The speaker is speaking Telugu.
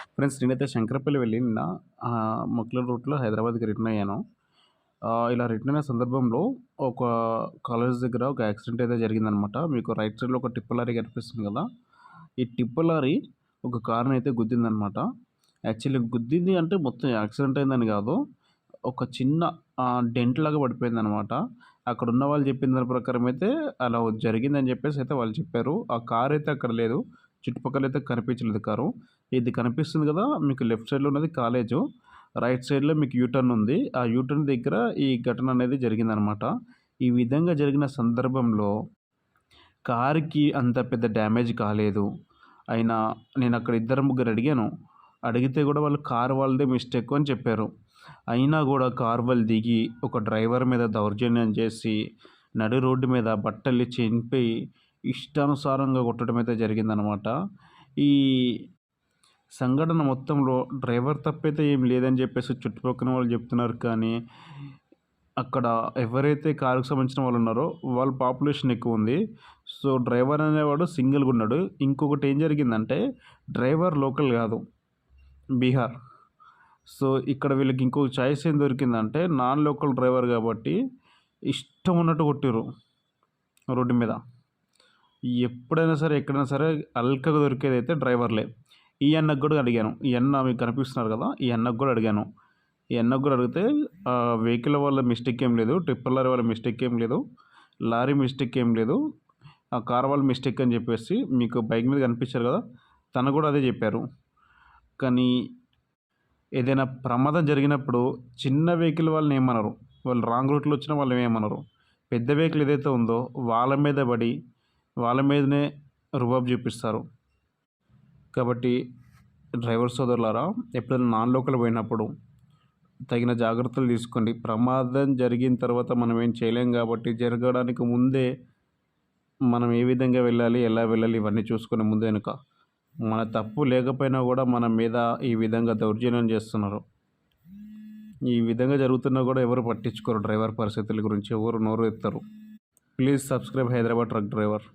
ఫ్రెండ్స్ నేనైతే శంకరపల్లి వెళ్ళి నిన్న మొక్లూరు రూట్‌లో హైదరాబాద్‌కి రిటర్న్ అయ్యాను. ఇలా రిటర్న్ అయిన సందర్భంలో ఒక కాలేజ్ దగ్గర ఒక యాక్సిడెంట్ అయితే జరిగిందనమాట. మీకు రైట్ సైడ్‌లో ఒక టిప్పర్ లారీ కనిపిస్తుంది కదా! ఈ టిప్పర్ లారీ ఒక కార్‌నైతే గుద్దిందనమాట. యాక్చువల్లీ గుద్దింది అంటే మొత్తం యాక్సిడెంట్ అయిందని కాదు. ఒక చిన్న డెంట్ లాగా పడిపోయిందనమాట. అక్కడున్న వాళ్ళు చెప్పిన దాని ప్రకారం అయితే అలా జరిగిందని చెప్పేసి అయితే వాళ్ళు చెప్పారు. ఆ కారైతే అక్కడ లేదు. చుట్టుపక్కలైతే కనిపించలేదు కారు. ఇది కనిపిస్తుంది కదా! మీకు లెఫ్ట్ సైడ్‌లో ఉన్నది కాలేజు. రైట్ సైడ్‌లో మీకు యూటర్న్ ఉంది. ఆ యూటర్న్ దగ్గర ఈ ఘటన అనేది జరిగిందనమాట. ఈ విధంగా జరిగిన సందర్భంలో కారుకి అంత పెద్ద డ్యామేజ్ కాలేదు. అయినా నేనక్కడ ఇద్దరు ముగ్గురు అడిగాను. అడిగితే కూడా వాళ్ళు కారు వాళ్ళదే మిస్టేకు అని చెప్పారు. అయినా గూడా కారు వాళ్ళు దిగి ఒక డ్రైవర్ మీద దౌర్జన్యం చేసి, నడి రోడ్డు మీద బట్టలు చింపి ఇష్టానుసారంగా కొట్టడం అయితే జరిగిందనమాట. ఈ సంఘటన మొత్తంలో డ్రైవర్ తప్పైతే ఏం లేదని చెప్పేసి చుట్టుపక్కన వాళ్ళు చెప్తున్నారు కానీ, అక్కడ ఎవరైతే కారుకి సంబంధించిన వాళ్ళున్నారో వాళ్ళ పాపులేషన్ ఎక్కువుంది. సో, డ్రైవర్ అనేవాడు సింగిల్‌గున్నాడు. ఇంకొకటి ఏం జరిగిందంటే డ్రైవర్ లోకల్ గాదు. బీహార్. సో, ఇక్కడ వీళ్ళకి ఇంకో చాయిస్ ఏం దొరికిందంటే నాన్ లోకల్ డ్రైవర్ గాబట్టి ఇష్టం ఉన్నట్టు కొట్టిర్రు రోడ్డు మీద. ఎప్పుడైనా సరే, ఎక్కడైనా సరే అల్కగా దొరికేదైతే డ్రైవర్లే. ఈ అన్నకి గూడా అడిగాను. ఈ అన్న మీకు కనిపిస్తున్నారు గదా! ఈ అన్నకి గూడా అడిగాను. ఈ అన్నకి గూడా అడిగితే వెహికల్ వాళ్ళ మిస్టేక్ ఏం లేదు. టిప్పర్ లారీ వాళ్ళ మిస్టేక్ ఏం లేదు. లారీ మిస్టేక్ ఏం లేదు. ఆ కార్ వాళ్ళ మిస్టేక్ అని జెప్పేసి మీకు బైక్ మీద కనిపించారు గదా! తను గూడా అదే జెప్పారు. కానీ ఏదైనా ప్రమాదం జరిగినప్పుడు చిన్న వెహికల్ వాళ్ళని ఏమనరు. వాళ్ళు రాంగ్ రూట్‌లో వచ్చినా వాళ్ళని ఏమనరు. పెద్ద వెహికల్ ఏదైతే ఉందో వాళ్ళ మీద పడి, వాళ్ళ మీదనే రుబాబు చూపిస్తారు. కాబట్టి డ్రైవర్ సోదరులారా ఎప్పుడైనా నాన్ లోకల్ పోయినప్పుడు తగిన జాగ్రత్తలు తీసుకోండి. ప్రమాదం జరిగిన తర్వాత మనం ఏం చేయలేం కాబట్టి జరగడానికి ముందే మనం ఏ విధంగా వెళ్ళాలి, ఎలా వెళ్ళాలి ఇవన్నీ చూసుకునే ముందు వెనుక. మన తప్పు లేకపోయినా కూడా మన మీద ఈ విధంగా దౌర్జన్యం చేస్తున్నారు. ఈ విధంగా జరుగుతున్నా కూడా ఎవరు పట్టించుకోరు డ్రైవర్ పరిస్థితుల గురించి ఎవరు నోరు ఎత్తరు. Please subscribe Hyderabad truck driver.